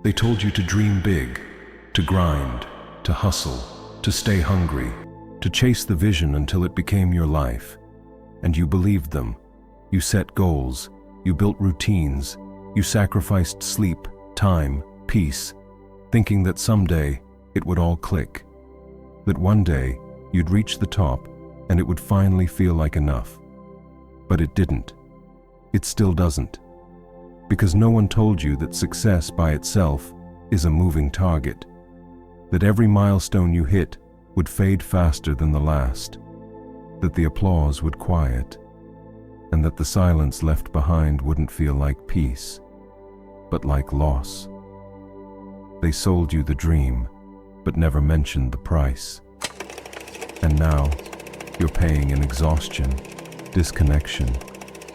They told you to dream big, to grind, to hustle, to stay hungry, to chase the vision until it became your life. And you believed them. You set goals, you built routines, you sacrificed sleep, time, peace, thinking that someday it would all click. That one day you'd reach the top and it would finally feel like enough. But it didn't. It still doesn't. Because no one told you that success by itself is a moving target. That every milestone you hit would fade faster than the last. That the applause would quiet. And that the silence left behind wouldn't feel like peace, but like loss. They sold you the dream, but never mentioned the price. And now, you're paying in exhaustion, disconnection,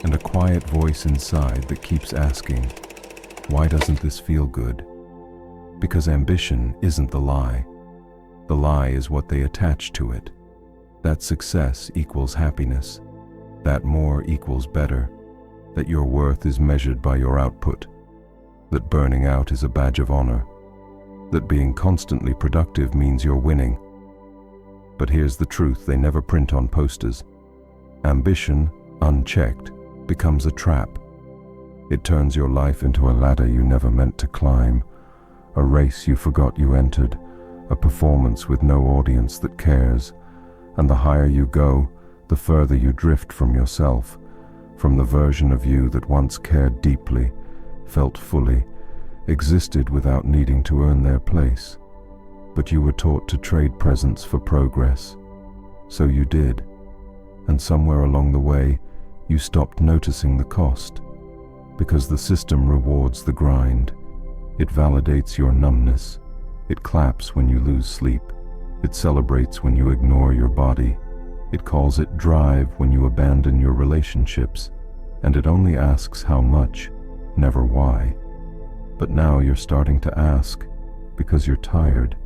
and a quiet voice inside that keeps asking, why doesn't this feel good? Because ambition isn't the lie. The lie is what they attach to it. That success equals happiness. That more equals better. That your worth is measured by your output. That burning out is a badge of honor. That being constantly productive means you're winning. But here's the truth they never print on posters. Ambition, unchecked, becomes a trap. It turns your life into a ladder you never meant to climb, a race you forgot you entered, a performance with no audience that cares. And the higher you go, the further you drift from yourself, from the version of you that once cared deeply, felt fully, existed without needing to earn their place. But you were taught to trade presence for progress. So you did. And somewhere along the way, you stopped noticing the cost. Because the system rewards the grind. It validates your numbness. It claps when you lose sleep. It celebrates when you ignore your body. It calls it drive when you abandon your relationships. And it only asks how much, never why. But now you're starting to ask, because you're tired,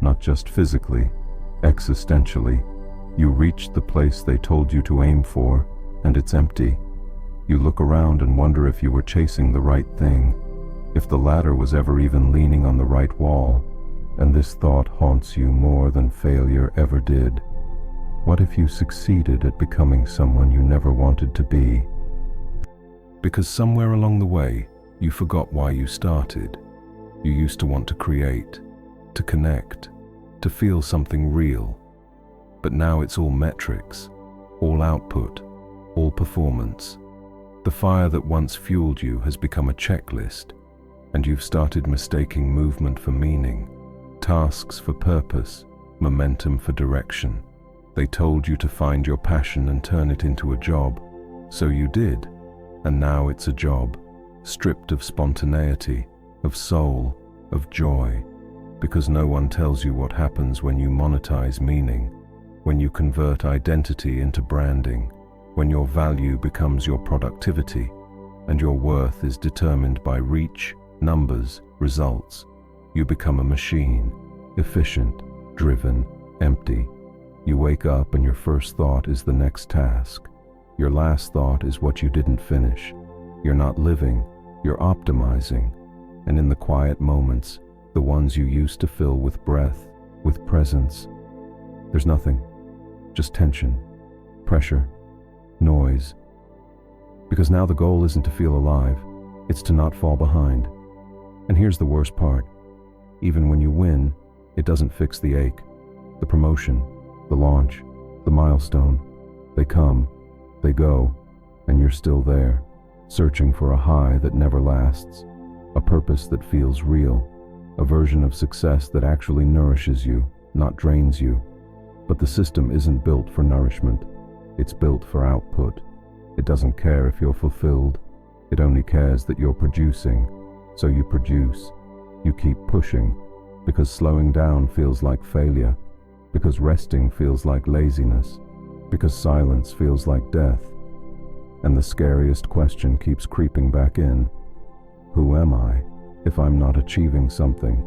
not just physically, existentially. You reached the place they told you to aim for, and it's empty. You look around and wonder if you were chasing the right thing, if the ladder was ever even leaning on the right wall, and this thought haunts you more than failure ever did. What if you succeeded at becoming someone you never wanted to be? Because somewhere along the way, you forgot why you started. You used to want to create, to connect, to feel something real. But now it's all metrics, all output, all performance. The fire that once fueled you has become a checklist, and you've started mistaking movement for meaning, tasks for purpose, momentum for direction. They told you to find your passion and turn it into a job, so you did, and now it's a job, stripped of spontaneity, of soul, of joy, because no one tells you what happens when you monetize meaning, when you convert identity into branding, when your value becomes your productivity, and your worth is determined by reach, numbers, results. You become a machine, efficient, driven, empty. You wake up and your first thought is the next task. Your last thought is what you didn't finish. You're not living, you're optimizing. And in the quiet moments, the ones you used to fill with breath, with presence, there's nothing, just tension, pressure, noise. Because now the goal isn't to feel alive, it's to not fall behind. And here's the worst part. Even when you win, it doesn't fix the ache. The promotion, the launch, the milestone, they come, they go, and you're still there, searching for a high that never lasts, a purpose that feels real, a version of success that actually nourishes you, not drains you. But the system isn't built for nourishment. It's built for output. It doesn't care if you're fulfilled. It only cares that you're producing. So you produce. You keep pushing, because slowing down feels like failure, because resting feels like laziness, because silence feels like death. And the scariest question keeps creeping back in. Who am I if I'm not achieving something?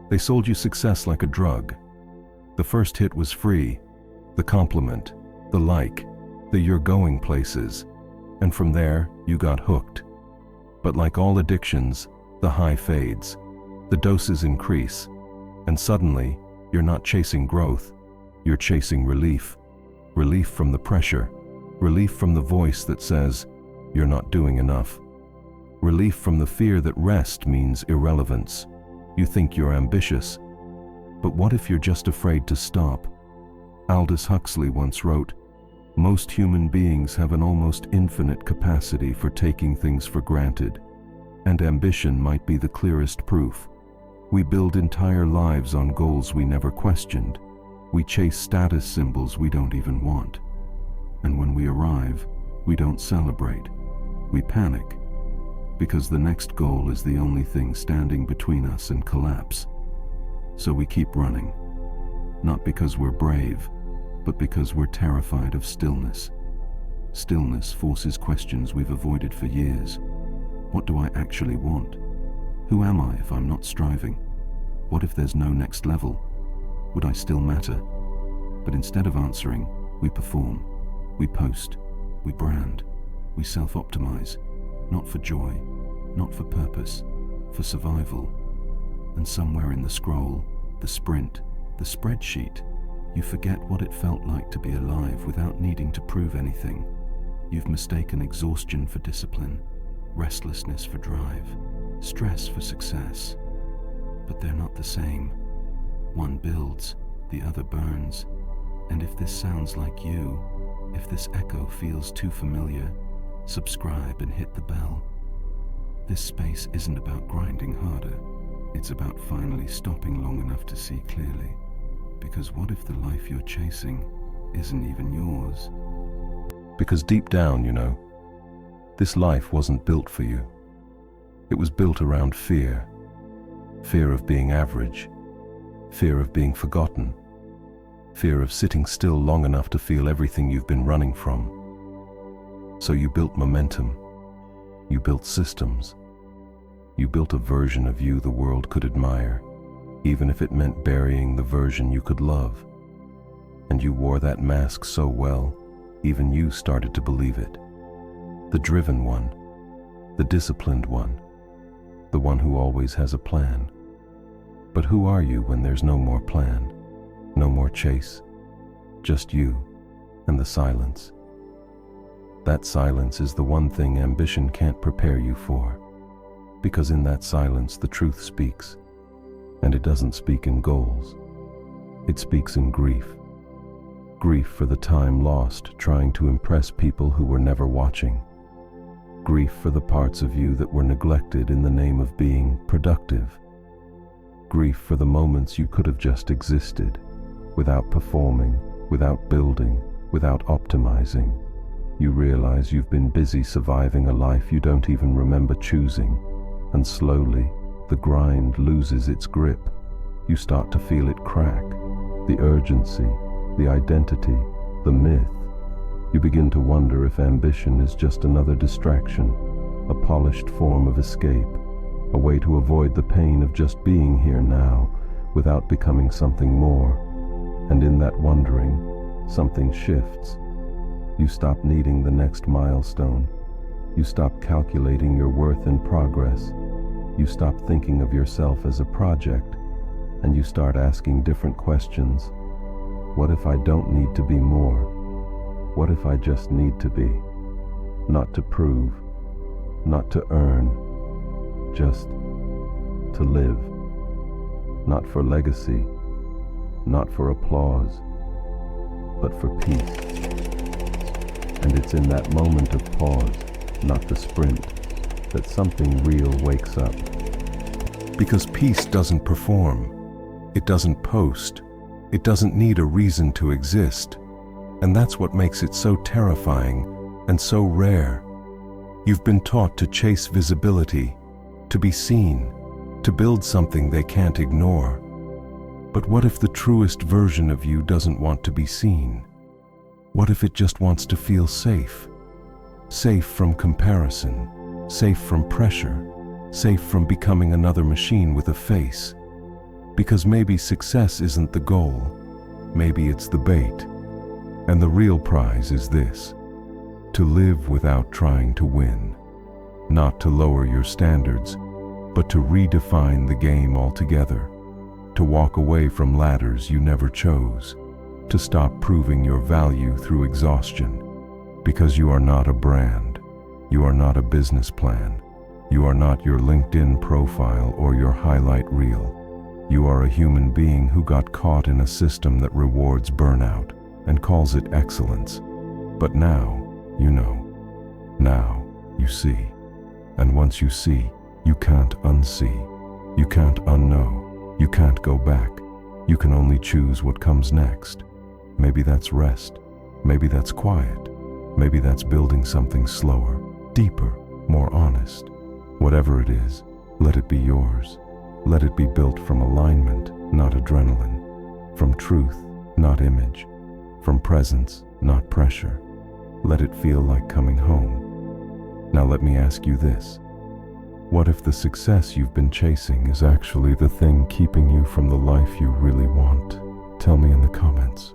They sold you success like a drug. The first hit was free, the compliment, the like, the you're going places, and from there you got hooked. But like all addictions, The high fades, the doses increase, and suddenly, you're not chasing growth, you're chasing relief. Relief from the pressure, relief from the voice that says, you're not doing enough. Relief from the fear that rest means irrelevance. You think you're ambitious, but what if you're just afraid to stop? Aldous Huxley once wrote, "Most human beings have an almost infinite capacity for taking things for granted, and ambition might be the clearest proof. We build entire lives on goals we never questioned. We chase status symbols we don't even want. And when we arrive, we don't celebrate. We panic, because the next goal is the only thing standing between us and collapse. So we keep running, not because we're brave, but because we're terrified of stillness. Stillness forces questions we've avoided for years. What do I actually want? Who am I if I'm not striving? What if there's no next level? Would I still matter? But instead of answering, we perform, we post, we brand, we self-optimize, not for joy, not for purpose, for survival. And somewhere in the scroll, the sprint, the spreadsheet, you forget what it felt like to be alive without needing to prove anything. You've mistaken exhaustion for discipline, restlessness for drive, stress for success. But they're not the same. One builds, the other burns. And if this sounds like you, if this echo feels too familiar, subscribe and hit the bell. This space isn't about grinding harder. It's about finally stopping long enough to see clearly. Because what if the life you're chasing isn't even yours? Because deep down, you know, this life wasn't built for you. It was built around fear. Fear of being average. Fear of being forgotten. Fear of sitting still long enough to feel everything you've been running from. So you built momentum. You built systems. You built a version of you the world could admire, even if it meant burying the version you could love. And you wore that mask so well, even you started to believe it. The driven one, the disciplined one, the one who always has a plan. But who are you when there's no more plan, no more chase, just you and the silence? That silence is the one thing ambition can't prepare you for, because in that silence the truth speaks, and it doesn't speak in goals. It speaks in grief. Grief for the time lost trying to impress people who were never watching. Grief for the parts of you that were neglected in the name of being productive. Grief for the moments you could have just existed, without performing, without building, without optimizing. You realize you've been busy surviving a life you don't even remember choosing, and slowly, the grind loses its grip. You start to feel it crack, the urgency, the identity, the myth. You begin to wonder if ambition is just another distraction, a polished form of escape, a way to avoid the pain of just being here now without becoming something more. And in that wondering, something shifts. You stop needing the next milestone. You stop calculating your worth in progress. You stop thinking of yourself as a project, and you start asking different questions. What if I don't need to be more? What if I just need to be? Not to prove, not to earn, just to live. Not for legacy, not for applause, but for peace. And it's in that moment of pause, not the sprint, that something real wakes up. Because peace doesn't perform, it doesn't post, it doesn't need a reason to exist. And that's what makes it so terrifying and so rare. You've been taught to chase visibility, to be seen, to build something they can't ignore. But what if the truest version of you doesn't want to be seen? What if it just wants to feel safe? Safe from comparison, safe from pressure, safe from becoming another machine with a face. Because maybe success isn't the goal, maybe it's the bait. And the real prize is this: to live without trying to win. Not to lower your standards, but to redefine the game altogether, to walk away from ladders you never chose, to stop proving your value through exhaustion, because you are not a brand, you are not a business plan, you are not your LinkedIn profile or your highlight reel. You are a human being who got caught in a system that rewards burnout and calls it excellence. But now, you know. Now, you see. And once you see, you can't unsee. You can't unknow. You can't go back. You can only choose what comes next. Maybe that's rest. Maybe that's quiet. Maybe that's building something slower, deeper, more honest. Whatever it is, let it be yours. Let it be built from alignment, not adrenaline. From truth, not image. From presence, not pressure. Let it feel like coming home. Now let me ask you this. What if the success you've been chasing is actually the thing keeping you from the life you really want? Tell me in the comments.